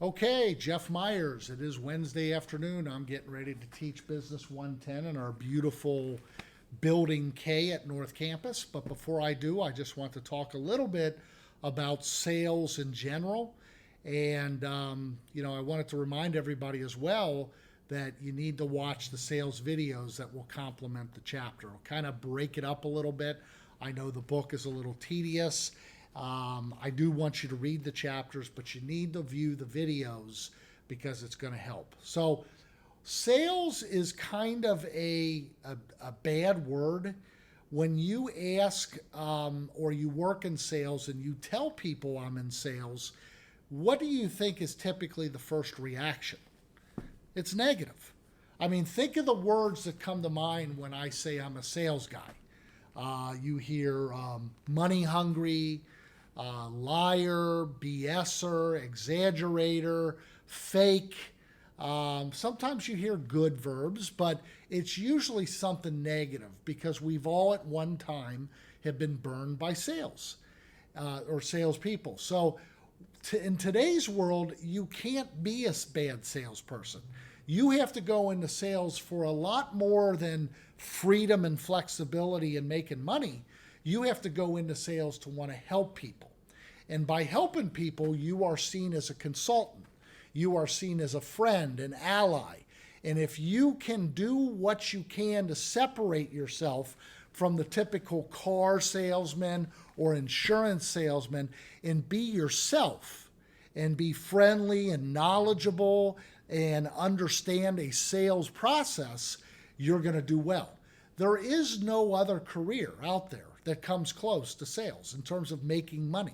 Okay, Jeff Myers. It is Wednesday afternoon. I'm getting ready to teach Business 110 in our beautiful Building K at North Campus. But before I do, I just want to talk a little bit about sales in general. And I wanted to remind everybody as well that you need to watch the sales videos that will complement the chapter. I'll kind of break it up a little bit. I know the book is a little tedious. I do want you to read the chapters, but you need to view the videos because it's going to help. So, sales is kind of a bad word. When you ask or you work in sales and you tell people I'm in sales, what do you think is typically the first reaction? It's negative. I mean, think of the words that come to mind when I say I'm a sales guy. You hear money hungry, liar, BSer, exaggerator, fake. Sometimes you hear good verbs, but it's usually something negative because we've all at one time have been burned by sales or salespeople. So in today's world, you can't be a bad salesperson. You have to go into sales for a lot more than freedom and flexibility and making money. You have to go into sales to want to help people. And by helping people, you are seen as a consultant. You are seen as a friend, an ally. And if you can do what you can to separate yourself from the typical car salesman or insurance salesman and be yourself and be friendly and knowledgeable and understand a sales process, you're going to do well. There is no other career out there that comes close to sales in terms of making money.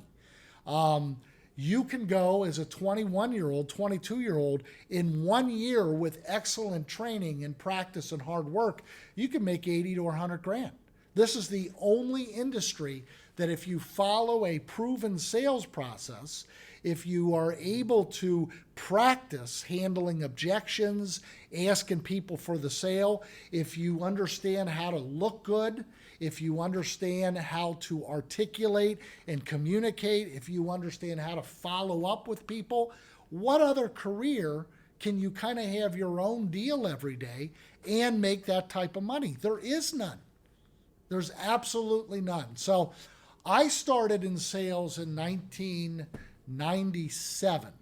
You can go as a 21-year-old, 22-year-old in 1 year with excellent training and practice and hard work, you can make 80 to 100 grand. This is the only industry that if you follow a proven sales process, if you are able to practice handling objections, asking people for the sale, if you understand how to look good, if you understand how to articulate and communicate, if you understand how to follow up with people, what other career can you kind of have your own deal every day and make that type of money? There is none. There's absolutely none. So I started in sales in 1997.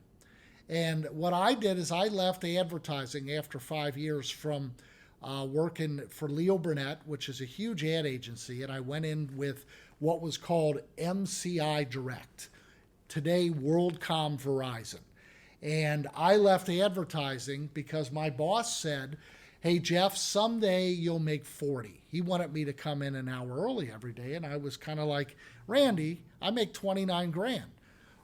And what I did is I left advertising after 5 years from working for Leo Burnett, which is a huge ad agency, and I went in with what was called MCI Direct, today WorldCom Verizon. And I left advertising because my boss said, hey, Jeff, someday you'll make 40. He wanted me to come in an hour early every day, and I was kind of like, Randy, I make 29 grand.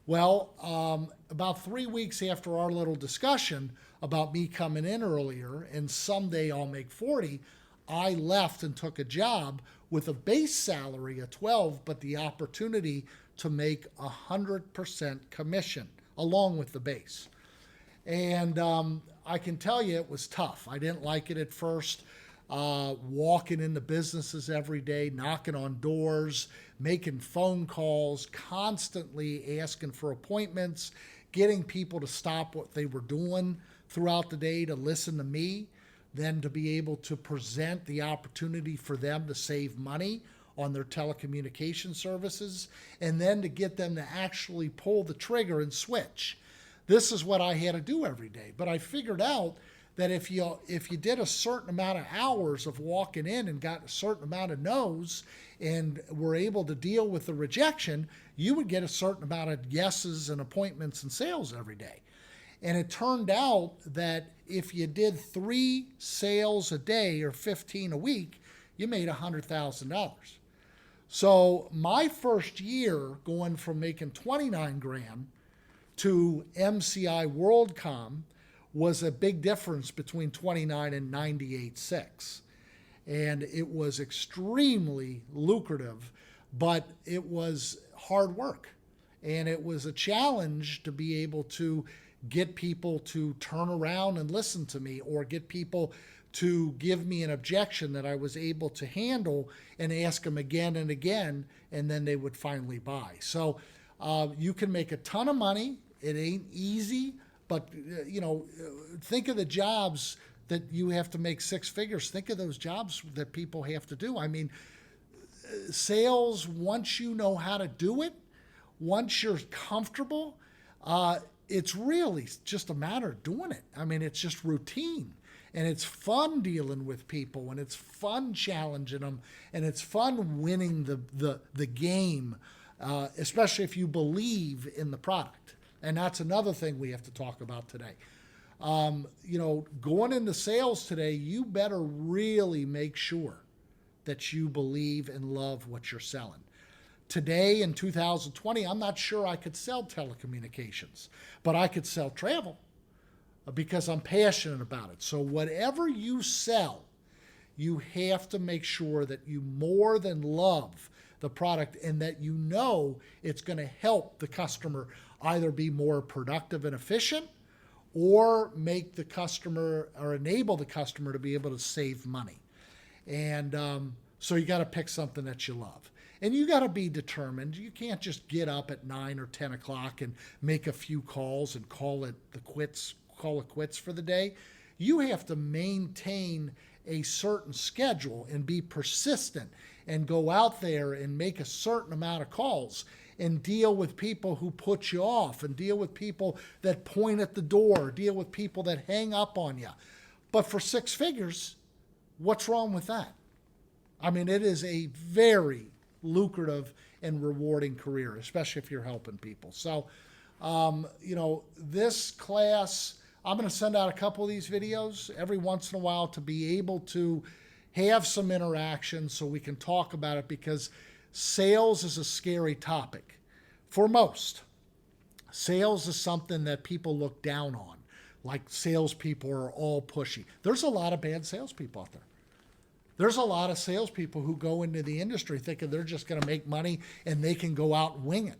Well, about 3 weeks after our little discussion about me coming in earlier and someday I'll make 40, I left and took a job with a base salary of 12, but the opportunity to make 100% commission along with the base. And I can tell you it was tough. I didn't like it at first. Walking into businesses every day, knocking on doors, making phone calls, constantly asking for appointments, getting people to stop what they were doing throughout the day to listen to me, then to be able to present the opportunity for them to save money on their telecommunication services, and then to get them to actually pull the trigger and switch. This is what I had to do every day. But I figured out that if you did a certain amount of hours of walking in and got a certain amount of no's and were able to deal with the rejection, you would get a certain amount of yeses and appointments and sales every day. And it turned out that if you did 3 sales a day or 15 a week, you made $100,000. So my first year going from making 29 grand to MCI WorldCom was a big difference between 29 and 98.6. And it was extremely lucrative, but it was hard work. And it was a challenge to be able to get people to turn around and listen to me, or get people to give me an objection that I was able to handle and ask them again and again, and then they would finally buy. So you can make a ton of money. It ain't easy, But, think of the jobs that you have to make six figures. Think of those jobs that people have to do. I mean, sales, once you know how to do it, once you're comfortable, it's really just a matter of doing it. I mean, it's just routine. And it's fun dealing with people, and it's fun challenging them, and it's fun winning the game, especially if you believe in the product. And that's another thing we have to talk about today. Going into sales today, you better really make sure that you believe and love what you're selling. Today in 2020, I'm not sure I could sell telecommunications, but I could sell travel because I'm passionate about it. So whatever you sell, you have to make sure that you more than love the product and that you know it's going to help the customer either be more productive and efficient or make the customer or enable the customer to be able to save money. And so you got to pick something that you love. And you got to be determined. You can't just get up at 9 or 10 o'clock and make a few calls and call it quits for the day. You have to maintain a certain schedule and be persistent and go out there and make a certain amount of calls and deal with people who put you off and deal with people that point at the door, deal with people that hang up on you. But for six figures, what's wrong with that? I mean, it is a very lucrative and rewarding career, especially if you're helping people. So, this class, I'm going to send out a couple of these videos every once in a while to be able to have some interaction so we can talk about it, because sales is a scary topic for most. Sales is something that people look down on, like salespeople are all pushy. There's a lot of bad salespeople out there. There's a lot of salespeople who go into the industry thinking they're just going to make money and they can go out and wing it.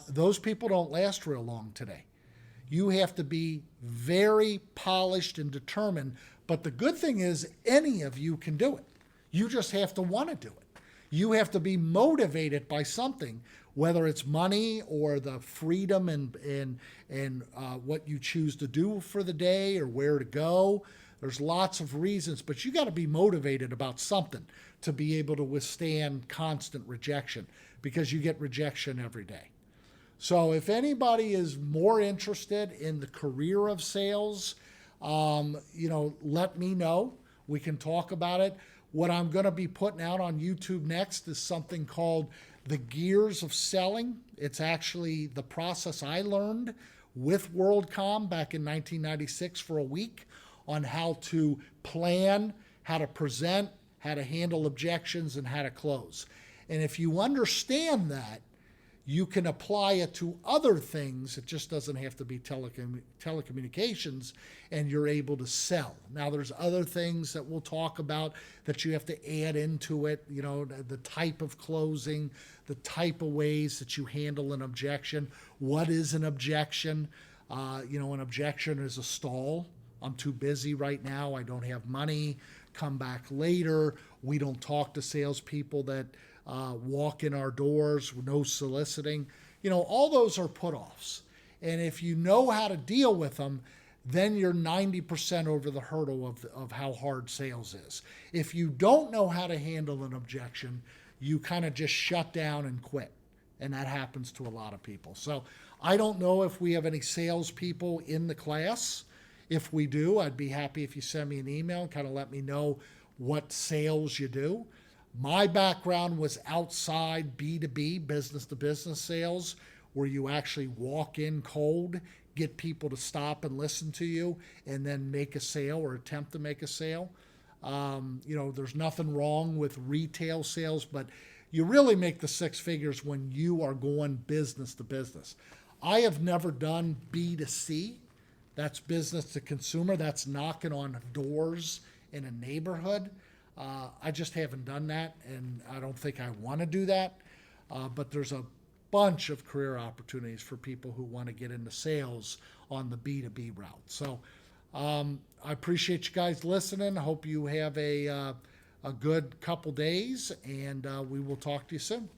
Those people don't last real long today. You have to be very polished and determined. But the good thing is any of you can do it. You just have to want to do it. You have to be motivated by something, whether it's money or the freedom and what you choose to do for the day or where to go. There's lots of reasons, but you got to be motivated about something to be able to withstand constant rejection, because you get rejection every day. So if anybody is more interested in the career of sales, let me know. We can talk about it. What I'm going to be putting out on YouTube next is something called The Gears of Selling. It's actually the process I learned with WorldCom back in 1996 for a week on how to plan, how to present, how to handle objections, and how to close. And if you understand that, you can apply it to other things. It just doesn't have to be telecommunications, and you're able to sell. Now, there's other things that we'll talk about that you have to add into it, the type of closing, the type of ways that you handle an objection. What is an objection? An objection is a stall. I'm too busy right now. I don't have money. Come back later. We don't talk to salespeople that walk in our doors, no soliciting. All those are put-offs. And if you know how to deal with them, then you're 90% over the hurdle of how hard sales is. If you don't know how to handle an objection, you kind of just shut down and quit. And that happens to a lot of people. So I don't know if we have any salespeople in the class. If we do, I'd be happy if you send me an email and kind of let me know what sales you do. My background was outside B2B, business-to-business sales, where you actually walk in cold, get people to stop and listen to you, and then make a sale or attempt to make a sale. There's nothing wrong with retail sales, but you really make the six figures when you are going business to business. I have never done B2C. That's business to consumer. That's knocking on doors in a neighborhood. I just haven't done that, and I don't think I want to do that. But there's a bunch of career opportunities for people who want to get into sales on the B2B route. So I appreciate you guys listening. I hope you have a good couple days, and we will talk to you soon.